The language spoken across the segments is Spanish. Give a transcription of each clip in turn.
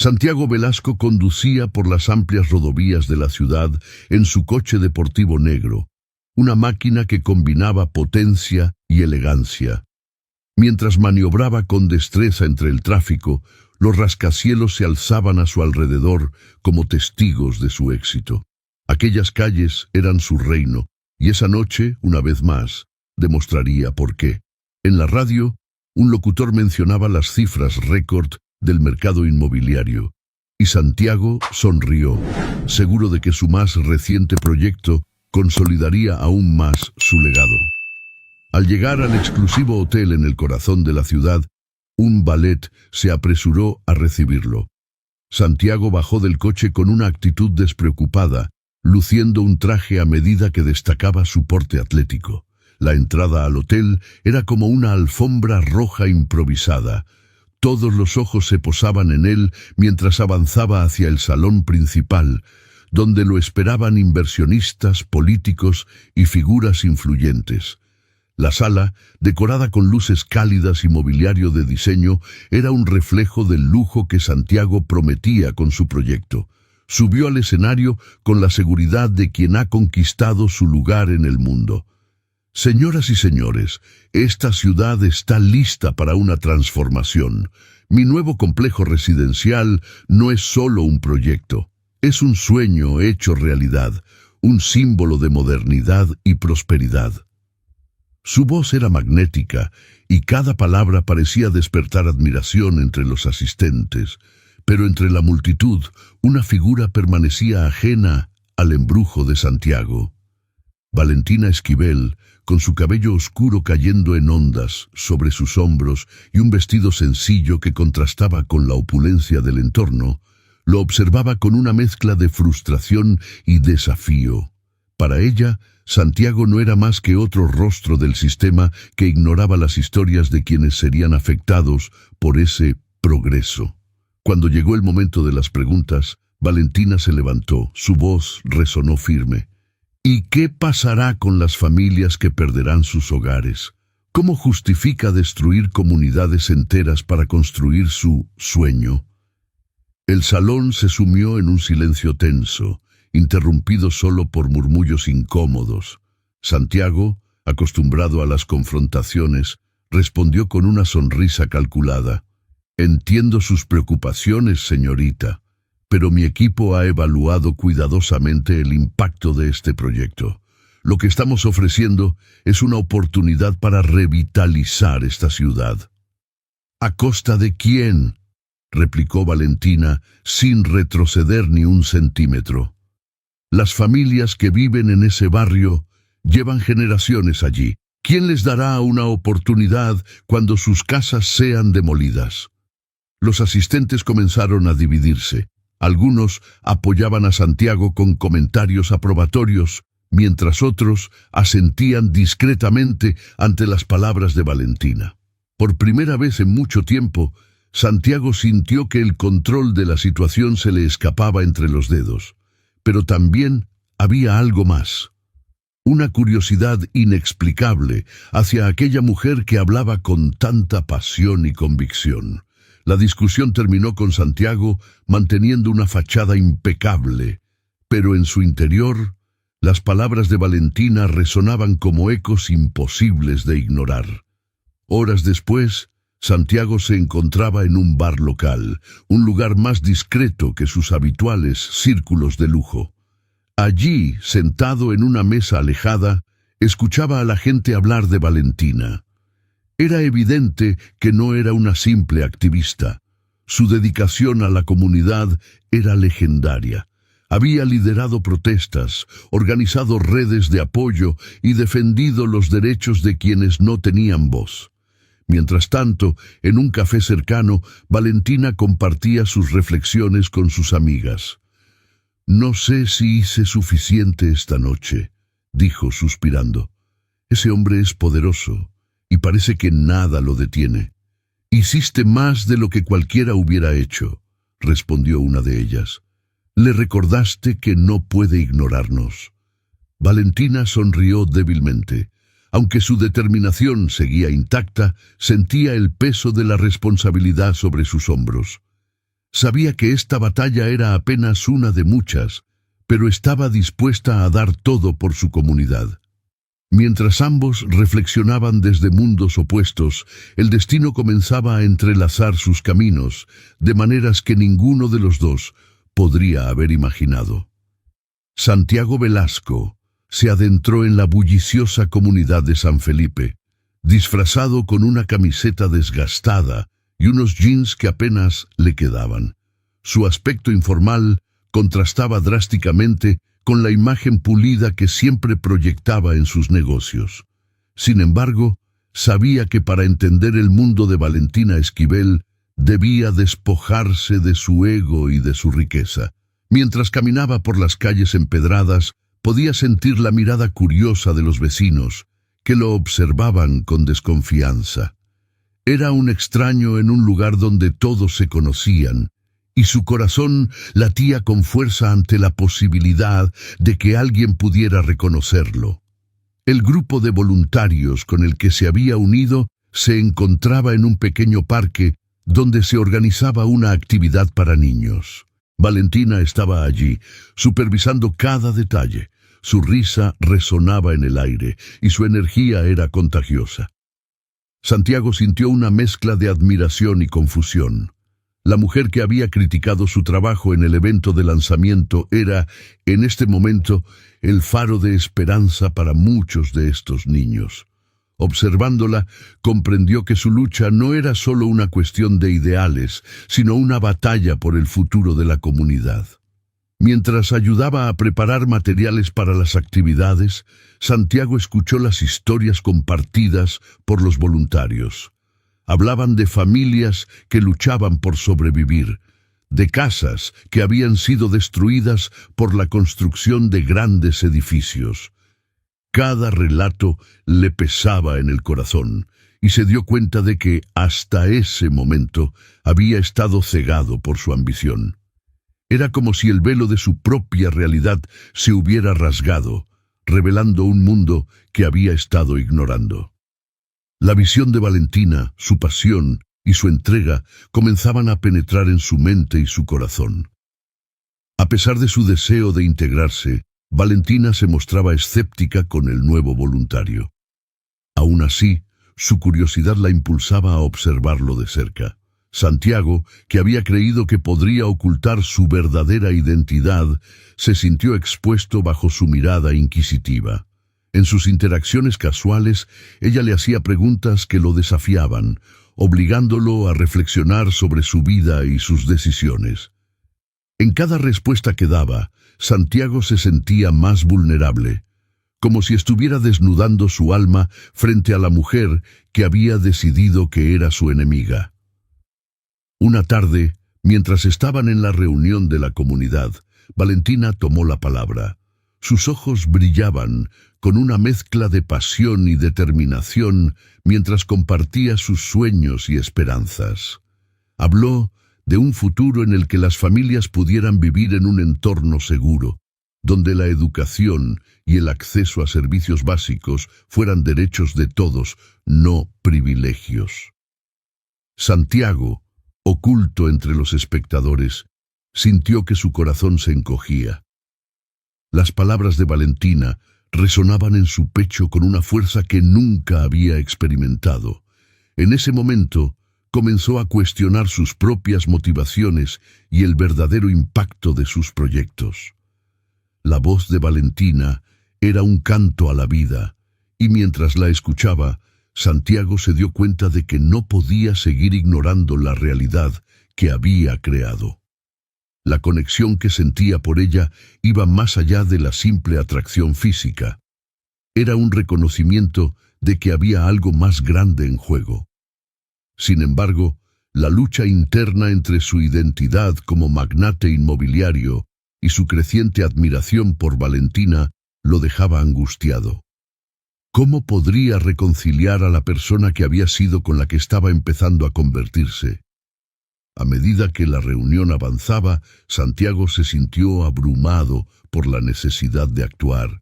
Santiago Velasco conducía por las amplias rodovías de la ciudad en su coche deportivo negro, una máquina que combinaba potencia y elegancia. Mientras maniobraba con destreza entre el tráfico, los rascacielos se alzaban a su alrededor como testigos de su éxito. Aquellas calles eran su reino, y esa noche, una vez más, demostraría por qué. En la radio, un locutor mencionaba las cifras récord del mercado inmobiliario, y Santiago sonrió, seguro de que su más reciente proyecto consolidaría aún más su legado. Al llegar al exclusivo hotel en el corazón de la ciudad, un valet se apresuró a recibirlo. Santiago bajó del coche con una actitud despreocupada, luciendo un traje a medida que destacaba su porte atlético. La entrada al hotel era como una alfombra roja improvisada. Todos los ojos se posaban en él mientras avanzaba hacia el salón principal, donde lo esperaban inversionistas, políticos y figuras influyentes. La sala, decorada con luces cálidas y mobiliario de diseño, era un reflejo del lujo que Santiago prometía con su proyecto. Subió al escenario con la seguridad de quien ha conquistado su lugar en el mundo. Señoras y señores, esta ciudad está lista para una transformación. Mi nuevo complejo residencial no es solo un proyecto, es un sueño hecho realidad, un símbolo de modernidad y prosperidad. Su voz era magnética y cada palabra parecía despertar admiración entre los asistentes, pero entre la multitud una figura permanecía ajena al embrujo de Santiago. Valentina Esquivel, con su cabello oscuro cayendo en ondas sobre sus hombros y un vestido sencillo que contrastaba con la opulencia del entorno, lo observaba con una mezcla de frustración y desafío. Para ella, Santiago no era más que otro rostro del sistema que ignoraba las historias de quienes serían afectados por ese progreso. Cuando llegó el momento de las preguntas, Valentina se levantó, su voz resonó firme. ¿Y qué pasará con las familias que perderán sus hogares? ¿Cómo justifica destruir comunidades enteras para construir su sueño? El salón se sumió en un silencio tenso, interrumpido solo por murmullos incómodos. Santiago, acostumbrado a las confrontaciones, respondió con una sonrisa calculada. Entiendo sus preocupaciones, señorita, pero mi equipo ha evaluado cuidadosamente el impacto de este proyecto. Lo que estamos ofreciendo es una oportunidad para revitalizar esta ciudad. ¿A costa de quién?, replicó Valentina, sin retroceder ni un centímetro. Las familias que viven en ese barrio llevan generaciones allí. ¿Quién les dará una oportunidad cuando sus casas sean demolidas? Los asistentes comenzaron a dividirse. Algunos apoyaban a Santiago con comentarios aprobatorios, mientras otros asentían discretamente ante las palabras de Valentina. Por primera vez en mucho tiempo, Santiago sintió que el control de la situación se le escapaba entre los dedos. Pero también había algo más. Una curiosidad inexplicable hacia aquella mujer que hablaba con tanta pasión y convicción. La discusión terminó con Santiago manteniendo una fachada impecable, pero en su interior, las palabras de Valentina resonaban como ecos imposibles de ignorar. Horas después, Santiago se encontraba en un bar local, un lugar más discreto que sus habituales círculos de lujo. Allí, sentado en una mesa alejada, escuchaba a la gente hablar de Valentina. Era evidente que no era una simple activista. Su dedicación a la comunidad era legendaria. Había liderado protestas, organizado redes de apoyo y defendido los derechos de quienes no tenían voz. Mientras tanto, en un café cercano, Valentina compartía sus reflexiones con sus amigas. «No sé si hice suficiente esta noche», dijo suspirando. «Ese hombre es poderoso y parece que nada lo detiene». «Hiciste más de lo que cualquiera hubiera hecho», respondió una de ellas. «Le recordaste que no puede ignorarnos». Valentina sonrió débilmente. Aunque su determinación seguía intacta, sentía el peso de la responsabilidad sobre sus hombros. Sabía que esta batalla era apenas una de muchas, pero estaba dispuesta a dar todo por su comunidad. Mientras ambos reflexionaban desde mundos opuestos, el destino comenzaba a entrelazar sus caminos, de maneras que ninguno de los dos podría haber imaginado. Santiago Velasco se adentró en la bulliciosa comunidad de San Felipe, disfrazado con una camiseta desgastada y unos jeans que apenas le quedaban. Su aspecto informal contrastaba drásticamente con la imagen pulida que siempre proyectaba en sus negocios. Sin embargo, sabía que para entender el mundo de Valentina Esquivel debía despojarse de su ego y de su riqueza. Mientras caminaba por las calles empedradas, podía sentir la mirada curiosa de los vecinos, que lo observaban con desconfianza. Era un extraño en un lugar donde todos se conocían, y su corazón latía con fuerza ante la posibilidad de que alguien pudiera reconocerlo. El grupo de voluntarios con el que se había unido se encontraba en un pequeño parque donde se organizaba una actividad para niños. Valentina estaba allí, supervisando cada detalle. Su risa resonaba en el aire y su energía era contagiosa. Santiago sintió una mezcla de admiración y confusión. La mujer que había criticado su trabajo en el evento de lanzamiento era, en este momento, el faro de esperanza para muchos de estos niños. Observándola, comprendió que su lucha no era solo una cuestión de ideales, sino una batalla por el futuro de la comunidad. Mientras ayudaba a preparar materiales para las actividades, Santiago escuchó las historias compartidas por los voluntarios. Hablaban de familias que luchaban por sobrevivir, de casas que habían sido destruidas por la construcción de grandes edificios. Cada relato le pesaba en el corazón, y se dio cuenta de que, hasta ese momento, había estado cegado por su ambición. Era como si el velo de su propia realidad se hubiera rasgado, revelando un mundo que había estado ignorando. La visión de Valentina, su pasión y su entrega comenzaban a penetrar en su mente y su corazón. A pesar de su deseo de integrarse, Valentina se mostraba escéptica con el nuevo voluntario. Aún así, su curiosidad la impulsaba a observarlo de cerca. Santiago, que había creído que podría ocultar su verdadera identidad, se sintió expuesto bajo su mirada inquisitiva. En sus interacciones casuales, ella le hacía preguntas que lo desafiaban, obligándolo a reflexionar sobre su vida y sus decisiones. En cada respuesta que daba, Santiago se sentía más vulnerable, como si estuviera desnudando su alma frente a la mujer que había decidido que era su enemiga. Una tarde, mientras estaban en la reunión de la comunidad, Valentina tomó la palabra. Sus ojos brillaban con una mezcla de pasión y determinación mientras compartía sus sueños y esperanzas. Habló de un futuro en el que las familias pudieran vivir en un entorno seguro, donde la educación y el acceso a servicios básicos fueran derechos de todos, no privilegios. Santiago, oculto entre los espectadores, sintió que su corazón se encogía. Las palabras de Valentina resonaban en su pecho con una fuerza que nunca había experimentado. En ese momento, comenzó a cuestionar sus propias motivaciones y el verdadero impacto de sus proyectos. La voz de Valentina era un canto a la vida, y mientras la escuchaba, Santiago se dio cuenta de que no podía seguir ignorando la realidad que había creado. La conexión que sentía por ella iba más allá de la simple atracción física. Era un reconocimiento de que había algo más grande en juego. Sin embargo, la lucha interna entre su identidad como magnate inmobiliario y su creciente admiración por Valentina lo dejaba angustiado. ¿Cómo podría reconciliar a la persona que había sido con la que estaba empezando a convertirse? A medida que la reunión avanzaba, Santiago se sintió abrumado por la necesidad de actuar.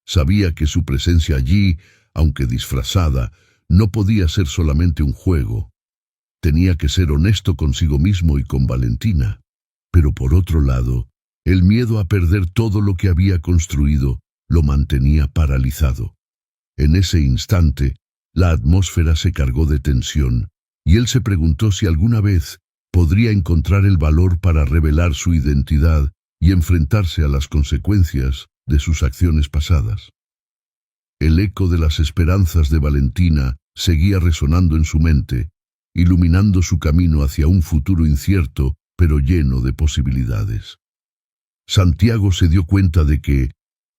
Sabía que su presencia allí, aunque disfrazada, no podía ser solamente un juego. Tenía que ser honesto consigo mismo y con Valentina. Pero por otro lado, el miedo a perder todo lo que había construido lo mantenía paralizado. En ese instante, la atmósfera se cargó de tensión, y él se preguntó si alguna vez podría encontrar el valor para revelar su identidad y enfrentarse a las consecuencias de sus acciones pasadas. El eco de las esperanzas de Valentina seguía resonando en su mente, iluminando su camino hacia un futuro incierto, pero lleno de posibilidades. Santiago se dio cuenta de que,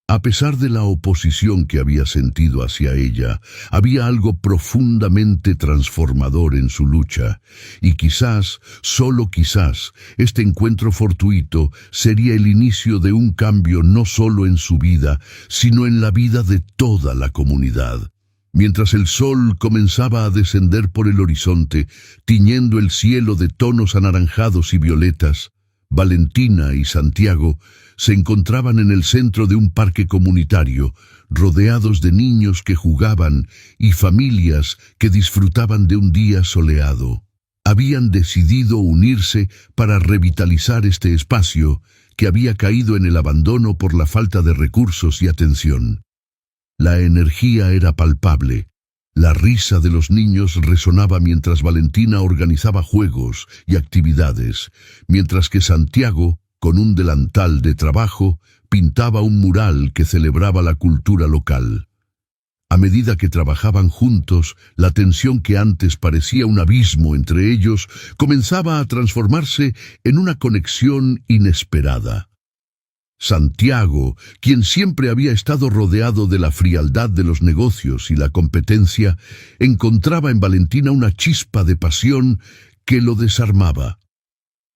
a pesar de la oposición que había sentido hacia ella, había algo profundamente transformador en su lucha, y quizás, solo quizás, este encuentro fortuito sería el inicio de un cambio no solo en su vida, sino en la vida de toda la comunidad. Mientras el sol comenzaba a descender por el horizonte, tiñendo el cielo de tonos anaranjados y violetas, Valentina y Santiago se encontraban en el centro de un parque comunitario, rodeados de niños que jugaban y familias que disfrutaban de un día soleado. Habían decidido unirse para revitalizar este espacio que había caído en el abandono por la falta de recursos y atención. La energía era palpable. La risa de los niños resonaba mientras Valentina organizaba juegos y actividades, mientras que Santiago, con un delantal de trabajo, pintaba un mural que celebraba la cultura local. A medida que trabajaban juntos, la tensión que antes parecía un abismo entre ellos comenzaba a transformarse en una conexión inesperada. Santiago, quien siempre había estado rodeado de la frialdad de los negocios y la competencia, encontraba en Valentina una chispa de pasión que lo desarmaba.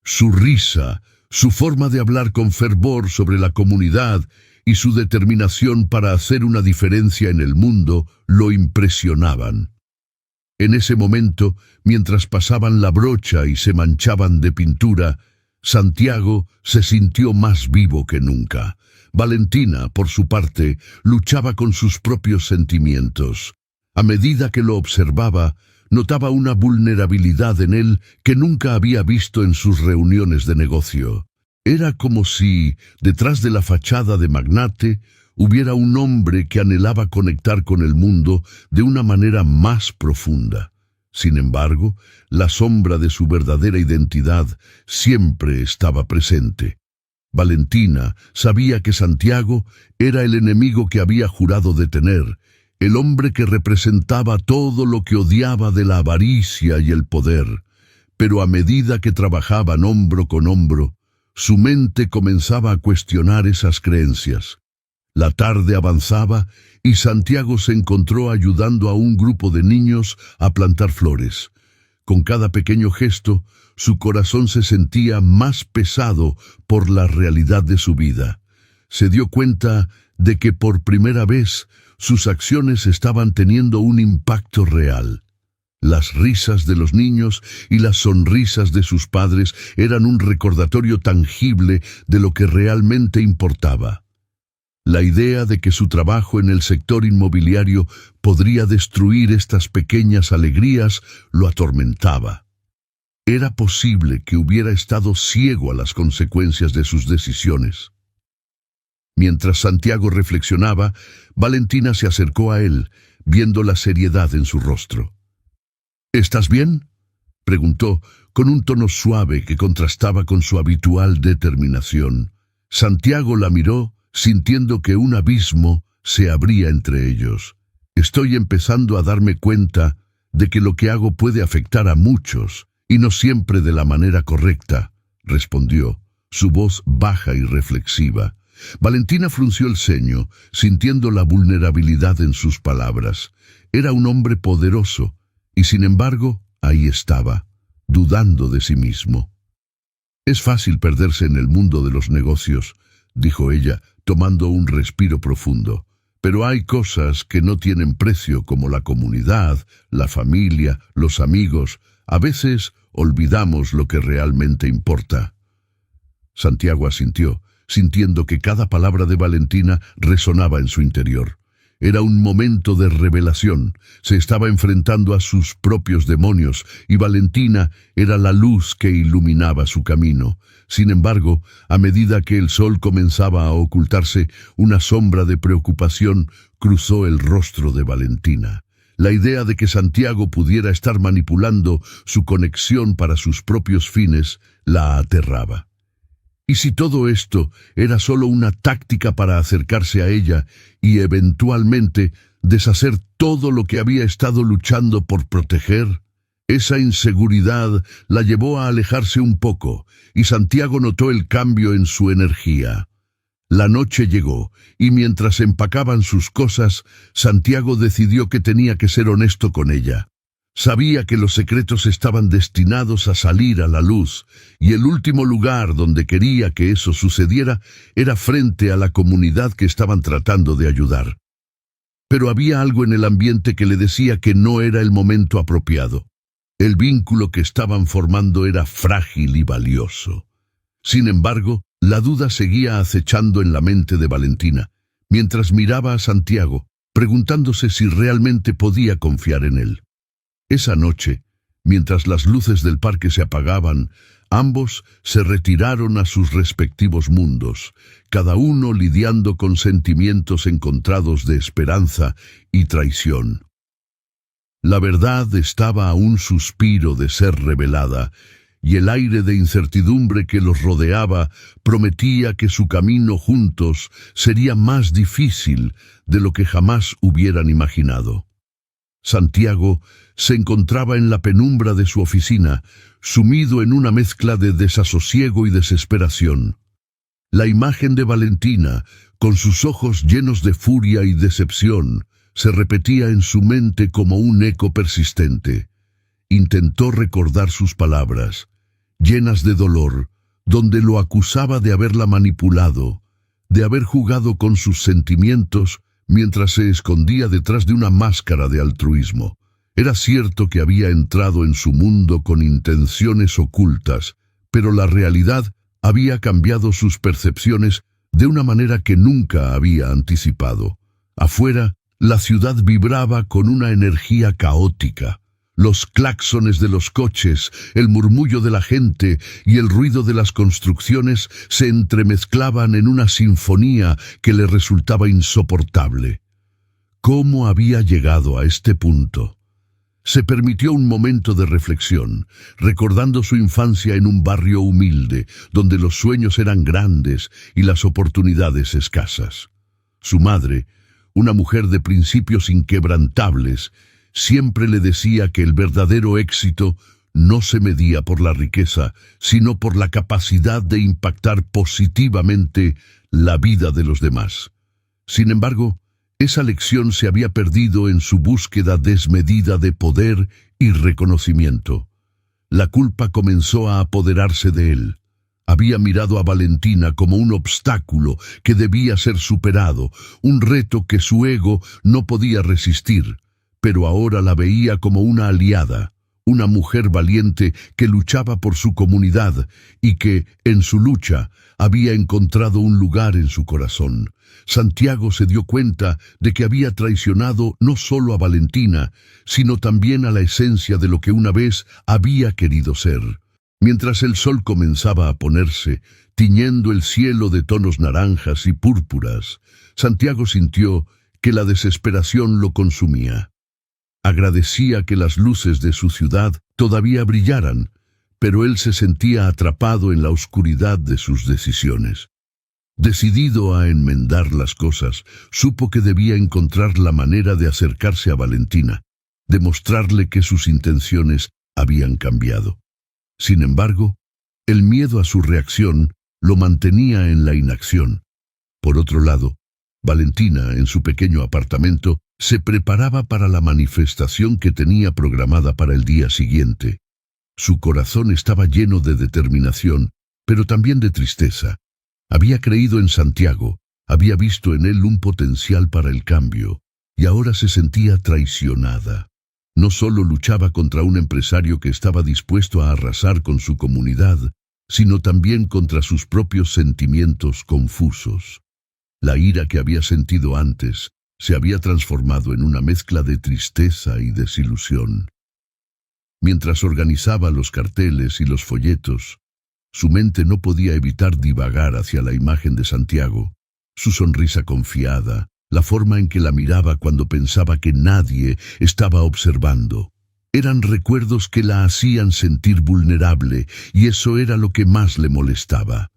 Su risa, su forma de hablar con fervor sobre la comunidad y su determinación para hacer una diferencia en el mundo lo impresionaban. En ese momento, mientras pasaban la brocha y se manchaban de pintura, Santiago se sintió más vivo que nunca. Valentina, por su parte, luchaba con sus propios sentimientos. A medida que lo observaba, notaba una vulnerabilidad en él que nunca había visto en sus reuniones de negocio. Era como si, detrás de la fachada de magnate, hubiera un hombre que anhelaba conectar con el mundo de una manera más profunda. Sin embargo, la sombra de su verdadera identidad siempre estaba presente. Valentina sabía que Santiago era el enemigo que había jurado detener, el hombre que representaba todo lo que odiaba de la avaricia y el poder. Pero a medida que trabajaban hombro con hombro, su mente comenzaba a cuestionar esas creencias. La tarde avanzaba y Santiago se encontró ayudando a un grupo de niños a plantar flores. Con cada pequeño gesto, su corazón se sentía más pesado por la realidad de su vida. Se dio cuenta de que por primera vez sus acciones estaban teniendo un impacto real. Las risas de los niños y las sonrisas de sus padres eran un recordatorio tangible de lo que realmente importaba. La idea de que su trabajo en el sector inmobiliario podría destruir estas pequeñas alegrías lo atormentaba. Era posible que hubiera estado ciego a las consecuencias de sus decisiones. Mientras Santiago reflexionaba, Valentina se acercó a él, viendo la seriedad en su rostro. «¿Estás bien?», preguntó, con un tono suave que contrastaba con su habitual determinación. Santiago la miró, sintiendo que un abismo se abría entre ellos. «Estoy empezando a darme cuenta de que lo que hago puede afectar a muchos, y no siempre de la manera correcta», respondió, su voz baja y reflexiva. Valentina frunció el ceño, sintiendo la vulnerabilidad en sus palabras. Era un hombre poderoso, y sin embargo, ahí estaba, dudando de sí mismo. «Es fácil perderse en el mundo de los negocios», dijo ella, tomando un respiro profundo. «Pero hay cosas que no tienen precio, como la comunidad, la familia, los amigos. A veces olvidamos lo que realmente importa». Santiago asintió, sintiendo que cada palabra de Valentina resonaba en su interior. Era un momento de revelación. Se estaba enfrentando a sus propios demonios y Valentina era la luz que iluminaba su camino. Sin embargo, a medida que el sol comenzaba a ocultarse, una sombra de preocupación cruzó el rostro de Valentina. La idea de que Santiago pudiera estar manipulando su conexión para sus propios fines la aterraba. ¿Y si todo esto era solo una táctica para acercarse a ella y eventualmente deshacer todo lo que había estado luchando por proteger? Esa inseguridad la llevó a alejarse un poco, y Santiago notó el cambio en su energía. La noche llegó, y mientras empacaban sus cosas, Santiago decidió que tenía que ser honesto con ella. Sabía que los secretos estaban destinados a salir a la luz, y el último lugar donde quería que eso sucediera era frente a la comunidad que estaban tratando de ayudar. Pero había algo en el ambiente que le decía que no era el momento apropiado. El vínculo que estaban formando era frágil y valioso. Sin embargo, la duda seguía acechando en la mente de Valentina, mientras miraba a Santiago, preguntándose si realmente podía confiar en él. Esa noche, mientras las luces del parque se apagaban, ambos se retiraron a sus respectivos mundos, cada uno lidiando con sentimientos encontrados de esperanza y traición. La verdad estaba a un suspiro de ser revelada, y el aire de incertidumbre que los rodeaba prometía que su camino juntos sería más difícil de lo que jamás hubieran imaginado. Santiago se encontraba en la penumbra de su oficina, sumido en una mezcla de desasosiego y desesperación. La imagen de Valentina, con sus ojos llenos de furia y decepción, se repetía en su mente como un eco persistente. Intentó recordar sus palabras, llenas de dolor, donde lo acusaba de haberla manipulado, de haber jugado con sus sentimientos mientras se escondía detrás de una máscara de altruismo. Era cierto que había entrado en su mundo con intenciones ocultas, pero la realidad había cambiado sus percepciones de una manera que nunca había anticipado. Afuera, la ciudad vibraba con una energía caótica. Los claxones de los coches, el murmullo de la gente y el ruido de las construcciones se entremezclaban en una sinfonía que le resultaba insoportable. ¿Cómo había llegado a este punto? Se permitió un momento de reflexión, recordando su infancia en un barrio humilde, donde los sueños eran grandes y las oportunidades escasas. Su madre, una mujer de principios inquebrantables, siempre le decía que el verdadero éxito no se medía por la riqueza, sino por la capacidad de impactar positivamente la vida de los demás. Sin embargo, esa lección se había perdido en su búsqueda desmedida de poder y reconocimiento. La culpa comenzó a apoderarse de él. Había mirado a Valentina como un obstáculo que debía ser superado, un reto que su ego no podía resistir. Pero ahora la veía como una aliada, una mujer valiente que luchaba por su comunidad y que, en su lucha, había encontrado un lugar en su corazón. Santiago se dio cuenta de que había traicionado no solo a Valentina, sino también a la esencia de lo que una vez había querido ser. Mientras el sol comenzaba a ponerse, tiñendo el cielo de tonos naranjas y púrpuras, Santiago sintió que la desesperación lo consumía. Agradecía que las luces de su ciudad todavía brillaran, pero él se sentía atrapado en la oscuridad de sus decisiones. Decidido a enmendar las cosas, supo que debía encontrar la manera de acercarse a Valentina, demostrarle que sus intenciones habían cambiado. Sin embargo, el miedo a su reacción lo mantenía en la inacción. Por otro lado, Valentina, en su pequeño apartamento, se preparaba para la manifestación que tenía programada para el día siguiente. Su corazón estaba lleno de determinación, pero también de tristeza. Había creído en Santiago, había visto en él un potencial para el cambio, y ahora se sentía traicionada. No solo luchaba contra un empresario que estaba dispuesto a arrasar con su comunidad, sino también contra sus propios sentimientos confusos. La ira que había sentido antes se había transformado en una mezcla de tristeza y desilusión. Mientras organizaba los carteles y los folletos, su mente no podía evitar divagar hacia la imagen de Santiago, su sonrisa confiada, la forma en que la miraba cuando pensaba que nadie estaba observando. Eran recuerdos que la hacían sentir vulnerable, y eso era lo que más le molestaba.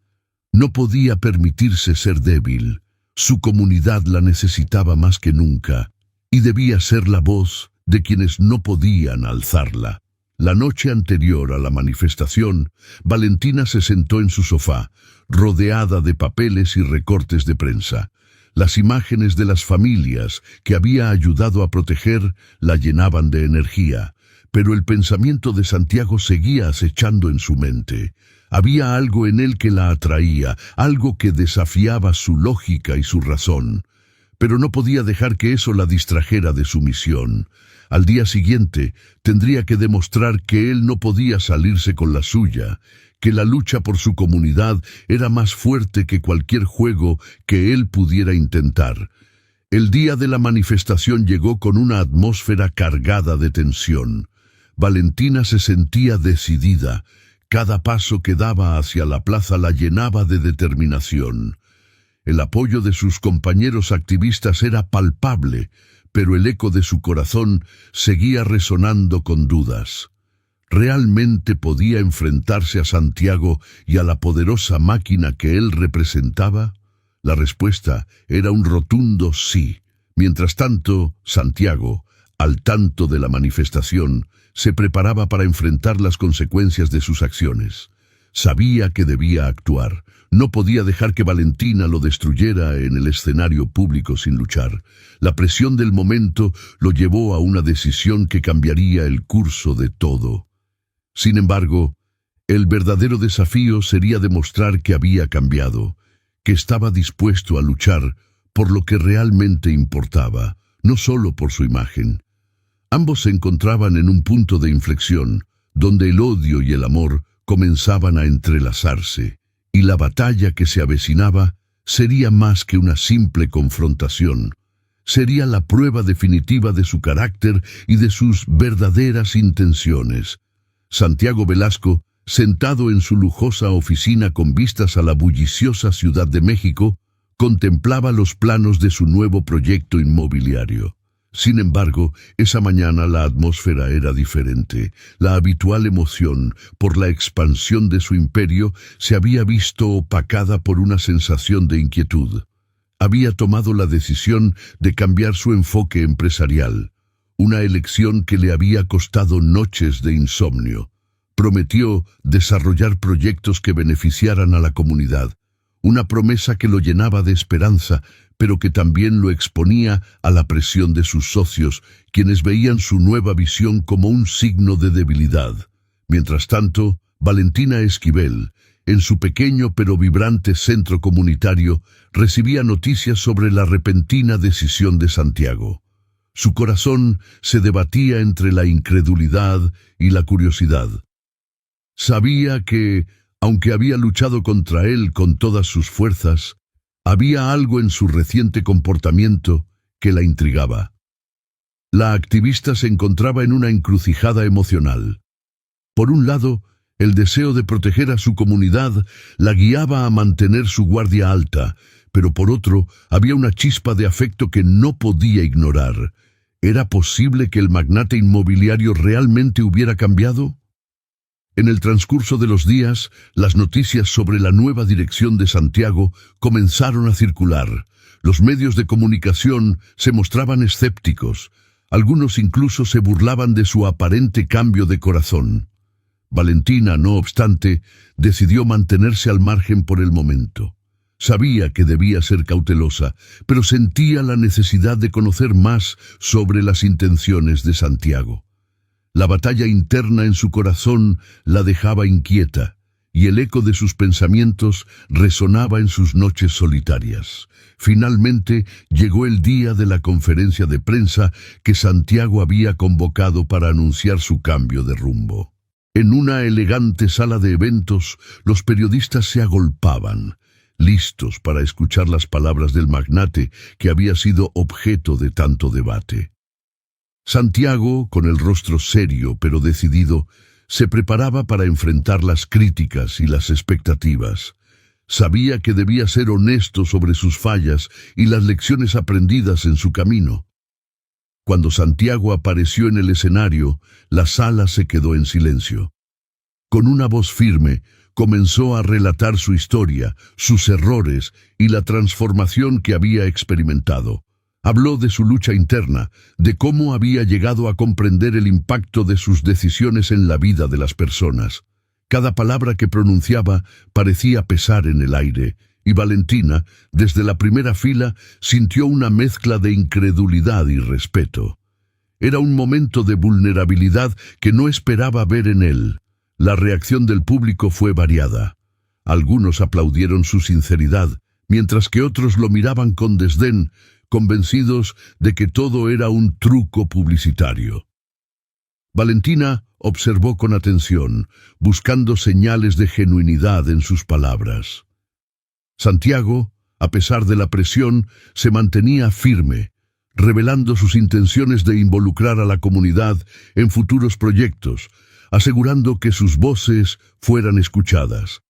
No podía permitirse ser débil. Su comunidad la necesitaba más que nunca, y debía ser la voz de quienes no podían alzarla. La noche anterior a la manifestación, Valentina se sentó en su sofá, rodeada de papeles y recortes de prensa. Las imágenes de las familias que había ayudado a proteger la llenaban de energía, pero el pensamiento de Santiago seguía acechando en su mente. Había algo en él que la atraía, algo que desafiaba su lógica y su razón, pero no podía dejar que eso la distrajera de su misión. Al día siguiente tendría que demostrar que él no podía salirse con la suya, que la lucha por su comunidad era más fuerte que cualquier juego que él pudiera intentar. El día de la manifestación llegó con una atmósfera cargada de tensión. Valentina se sentía decidida. Cada paso que daba hacia la plaza la llenaba de determinación. El apoyo de sus compañeros activistas era palpable, pero el eco de su corazón seguía resonando con dudas. ¿Realmente podía enfrentarse a Santiago y a la poderosa máquina que él representaba? La respuesta era un rotundo sí. Mientras tanto, Santiago, al tanto de la manifestación, se preparaba para enfrentar las consecuencias de sus acciones. Sabía que debía actuar. No podía dejar que Valentina lo destruyera en el escenario público sin luchar. La presión del momento lo llevó a una decisión que cambiaría el curso de todo. Sin embargo, el verdadero desafío sería demostrar que había cambiado, que estaba dispuesto a luchar por lo que realmente importaba, no solo por su imagen. Ambos se encontraban en un punto de inflexión, donde el odio y el amor comenzaban a entrelazarse, y la batalla que se avecinaba sería más que una simple confrontación. Sería la prueba definitiva de su carácter y de sus verdaderas intenciones. Santiago Velasco, sentado en su lujosa oficina con vistas a la bulliciosa Ciudad de México, contemplaba los planos de su nuevo proyecto inmobiliario. Sin embargo, esa mañana la atmósfera era diferente. La habitual emoción por la expansión de su imperio se había visto opacada por una sensación de inquietud. Había tomado la decisión de cambiar su enfoque empresarial, una elección que le había costado noches de insomnio. Prometió desarrollar proyectos que beneficiaran a la comunidad, una promesa que lo llenaba de esperanza, pero que también lo exponía a la presión de sus socios, quienes veían su nueva visión como un signo de debilidad. Mientras tanto, Valentina Esquivel, en su pequeño pero vibrante centro comunitario, recibía noticias sobre la repentina decisión de Santiago. Su corazón se debatía entre la incredulidad y la curiosidad. Sabía que, aunque había luchado contra él con todas sus fuerzas, había algo en su reciente comportamiento que la intrigaba. La activista se encontraba en una encrucijada emocional. Por un lado, el deseo de proteger a su comunidad la guiaba a mantener su guardia alta, pero por otro, había una chispa de afecto que no podía ignorar. ¿Era posible que el magnate inmobiliario realmente hubiera cambiado? En el transcurso de los días, las noticias sobre la nueva dirección de Santiago comenzaron a circular. Los medios de comunicación se mostraban escépticos. Algunos incluso se burlaban de su aparente cambio de corazón. Valentina, no obstante, decidió mantenerse al margen por el momento. Sabía que debía ser cautelosa, pero sentía la necesidad de conocer más sobre las intenciones de Santiago. La batalla interna en su corazón la dejaba inquieta, y el eco de sus pensamientos resonaba en sus noches solitarias. Finalmente llegó el día de la conferencia de prensa que Santiago había convocado para anunciar su cambio de rumbo. En una elegante sala de eventos, los periodistas se agolpaban. listos para escuchar las palabras del magnate que había sido objeto de tanto debate. Santiago, con el rostro serio pero decidido, se preparaba para enfrentar las críticas y las expectativas. Sabía que debía ser honesto sobre sus fallas y las lecciones aprendidas en su camino. Cuando Santiago apareció en el escenario, la sala se quedó en silencio. Con una voz firme, comenzó a relatar su historia, sus errores y la transformación que había experimentado. Habló de su lucha interna, de cómo había llegado a comprender el impacto de sus decisiones en la vida de las personas. Cada palabra que pronunciaba parecía pesar en el aire, y Valentina, desde la primera fila, sintió una mezcla de incredulidad y respeto. Era un momento de vulnerabilidad que no esperaba ver en él. La reacción del público fue variada. Algunos aplaudieron su sinceridad, mientras que otros lo miraban con desdén, convencidos de que todo era un truco publicitario. Valentina observó con atención, buscando señales de genuinidad en sus palabras. Santiago, a pesar de la presión, se mantenía firme, revelando sus intenciones de involucrar a la comunidad en futuros proyectos, asegurando que sus voces fueran escuchadas.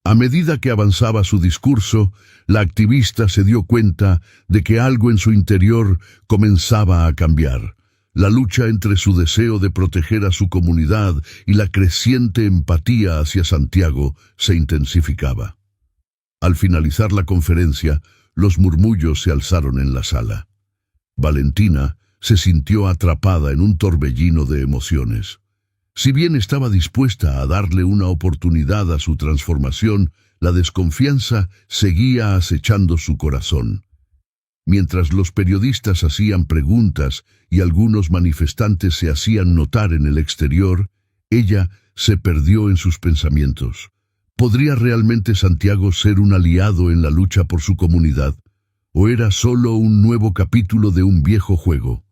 A medida que avanzaba su discurso, la activista se dio cuenta de que algo en su interior comenzaba a cambiar. La lucha entre su deseo de proteger a su comunidad y la creciente empatía hacia Santiago se intensificaba. Al finalizar la conferencia, los murmullos se alzaron en la sala. Valentina se sintió atrapada en un torbellino de emociones. Si bien estaba dispuesta a darle una oportunidad a su transformación, la desconfianza seguía acechando su corazón. Mientras los periodistas hacían preguntas y algunos manifestantes se hacían notar en el exterior, ella se perdió en sus pensamientos. ¿Podría realmente Santiago ser un aliado en la lucha por su comunidad? ¿O era solo un nuevo capítulo de un viejo juego?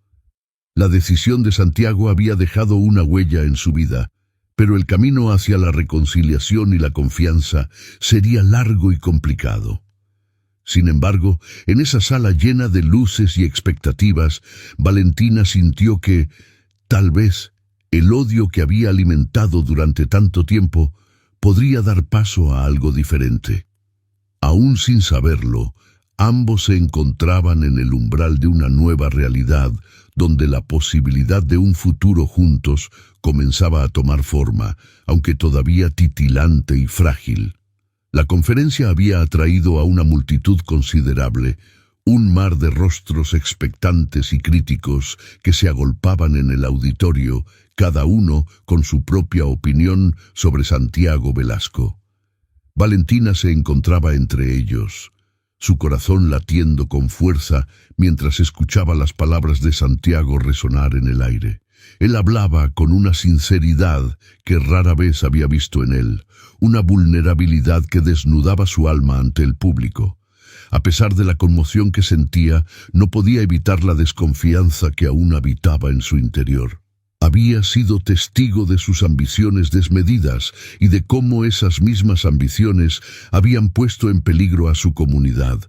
La decisión de Santiago había dejado una huella en su vida, pero el camino hacia la reconciliación y la confianza sería largo y complicado. Sin embargo, en esa sala llena de luces y expectativas, Valentina sintió que, tal vez, el odio que había alimentado durante tanto tiempo podría dar paso a algo diferente. Aún sin saberlo, ambos se encontraban en el umbral de una nueva realidad, donde la posibilidad de un futuro juntos comenzaba a tomar forma, aunque todavía titilante y frágil. La conferencia había atraído a una multitud considerable, un mar de rostros expectantes y críticos que se agolpaban en el auditorio, cada uno con su propia opinión sobre Santiago Velasco. Valentina se encontraba entre ellos, su corazón latiendo con fuerza mientras escuchaba las palabras de Santiago resonar en el aire. Él hablaba con una sinceridad que rara vez había visto en él, una vulnerabilidad que desnudaba su alma ante el público. A pesar de la conmoción que sentía, no podía evitar la desconfianza que aún habitaba en su interior. Había sido testigo de sus ambiciones desmedidas y de cómo esas mismas ambiciones habían puesto en peligro a su comunidad.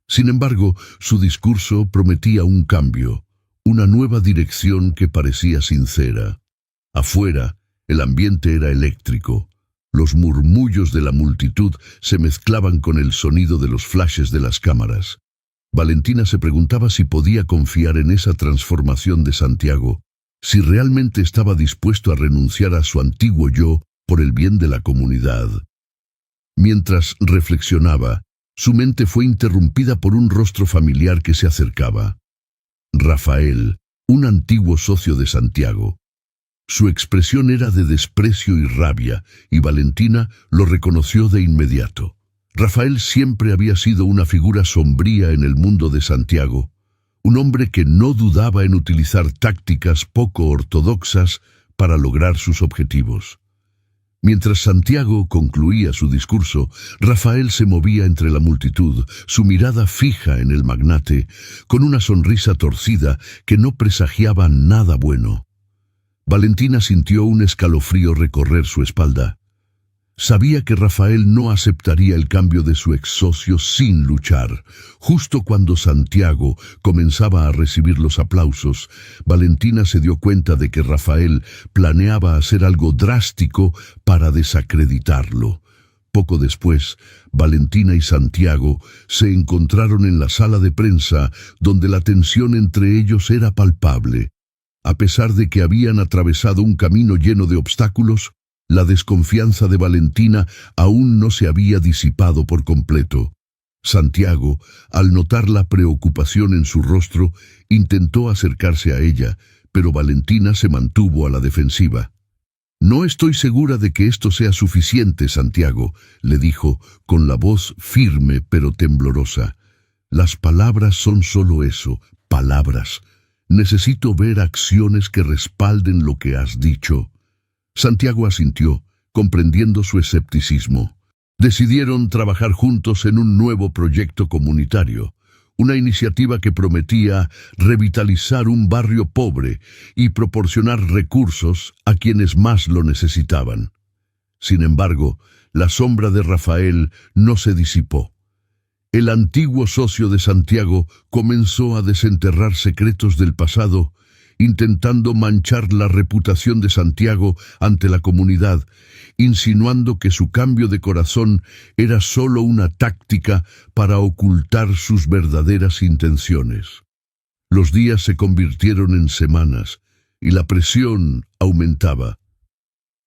Sin embargo, su discurso prometía un cambio, una nueva dirección que parecía sincera. Afuera, el ambiente era eléctrico. Los murmullos de la multitud se mezclaban con el sonido de los flashes de las cámaras. Valentina se preguntaba si podía confiar en esa transformación de Santiago, si realmente estaba dispuesto a renunciar a su antiguo yo por el bien de la comunidad. Mientras reflexionaba, su mente fue interrumpida por un rostro familiar que se acercaba. Rafael, un antiguo socio de Santiago. Su expresión era de desprecio y rabia, y Valentina lo reconoció de inmediato. Rafael siempre había sido una figura sombría en el mundo de Santiago, un hombre que no dudaba en utilizar tácticas poco ortodoxas para lograr sus objetivos. Mientras Santiago concluía su discurso, Rafael se movía entre la multitud, su mirada fija en el magnate, con una sonrisa torcida que no presagiaba nada bueno. Valentina sintió un escalofrío recorrer su espalda. Sabía que Rafael no aceptaría el cambio de su ex socio sin luchar. Justo cuando Santiago comenzaba a recibir los aplausos, Valentina se dio cuenta de que Rafael planeaba hacer algo drástico para desacreditarlo. Poco después, Valentina y Santiago se encontraron en la sala de prensa, donde la tensión entre ellos era palpable. A pesar de que habían atravesado un camino lleno de obstáculos, la desconfianza de Valentina aún no se había disipado por completo. Santiago, al notar la preocupación en su rostro, intentó acercarse a ella, pero Valentina se mantuvo a la defensiva. «No estoy segura de que esto sea suficiente, Santiago», le dijo, con la voz firme pero temblorosa. «Las palabras son solo eso, palabras. Necesito ver acciones que respalden lo que has dicho». Santiago asintió, comprendiendo su escepticismo. Decidieron trabajar juntos en un nuevo proyecto comunitario, una iniciativa que prometía revitalizar un barrio pobre y proporcionar recursos a quienes más lo necesitaban. Sin embargo, la sombra de Rafael no se disipó. El antiguo socio de Santiago comenzó a desenterrar secretos del pasado, intentando manchar la reputación de Santiago ante la comunidad, insinuando que su cambio de corazón era solo una táctica para ocultar sus verdaderas intenciones. Los días se convirtieron en semanas y la presión aumentaba.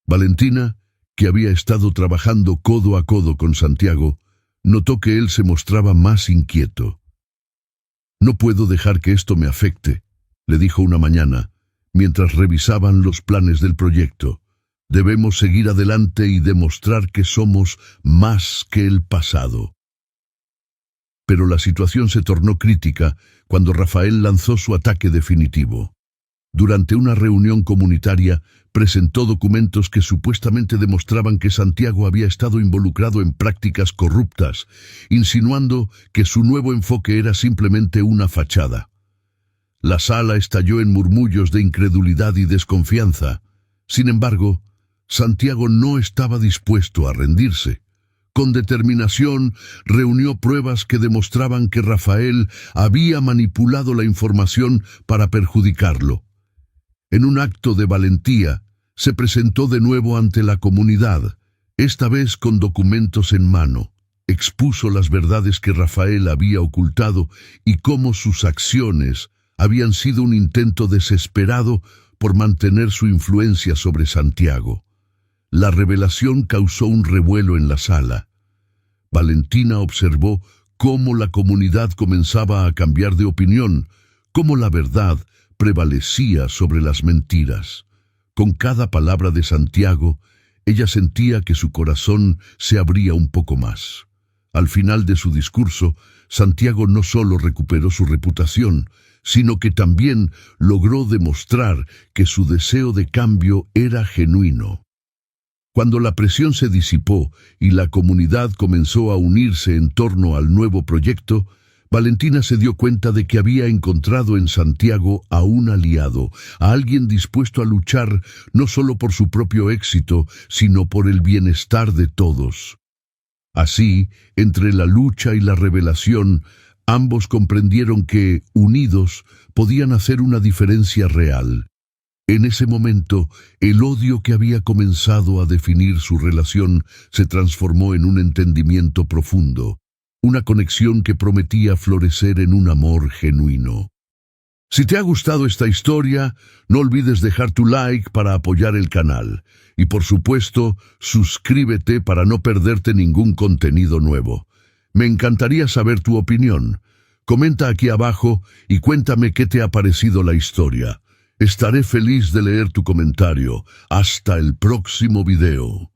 Valentina, que había estado trabajando codo a codo con Santiago, notó que él se mostraba más inquieto. «No puedo dejar que esto me afecte», le dijo una mañana, mientras revisaban los planes del proyecto. «Debemos seguir adelante y demostrar que somos más que el pasado». Pero la situación se tornó crítica cuando Rafael lanzó su ataque definitivo. Durante una reunión comunitaria, presentó documentos que supuestamente demostraban que Santiago había estado involucrado en prácticas corruptas, insinuando que su nuevo enfoque era simplemente una fachada. La sala estalló en murmullos de incredulidad y desconfianza. Sin embargo, Santiago no estaba dispuesto a rendirse. Con determinación, reunió pruebas que demostraban que Rafael había manipulado la información para perjudicarlo. En un acto de valentía, se presentó de nuevo ante la comunidad, esta vez con documentos en mano. Expuso las verdades que Rafael había ocultado y cómo sus acciones habían sido un intento desesperado por mantener su influencia sobre Santiago. La revelación causó un revuelo en la sala. Valentina observó cómo la comunidad comenzaba a cambiar de opinión, cómo la verdad prevalecía sobre las mentiras. Con cada palabra de Santiago, ella sentía que su corazón se abría un poco más. Al final de su discurso, Santiago no solo recuperó su reputación, sino que también logró demostrar que su deseo de cambio era genuino. Cuando la presión se disipó y la comunidad comenzó a unirse en torno al nuevo proyecto, Valentina se dio cuenta de que había encontrado en Santiago a un aliado, a alguien dispuesto a luchar no solo por su propio éxito, sino por el bienestar de todos. Así, entre la lucha y la revelación, ambos comprendieron que, unidos, podían hacer una diferencia real. En ese momento, el odio que había comenzado a definir su relación se transformó en un entendimiento profundo, una conexión que prometía florecer en un amor genuino. Si te ha gustado esta historia, no olvides dejar tu like para apoyar el canal. Y por supuesto, suscríbete para no perderte ningún contenido nuevo. Me encantaría saber tu opinión. Comenta aquí abajo y cuéntame qué te ha parecido la historia. Estaré feliz de leer tu comentario. Hasta el próximo video.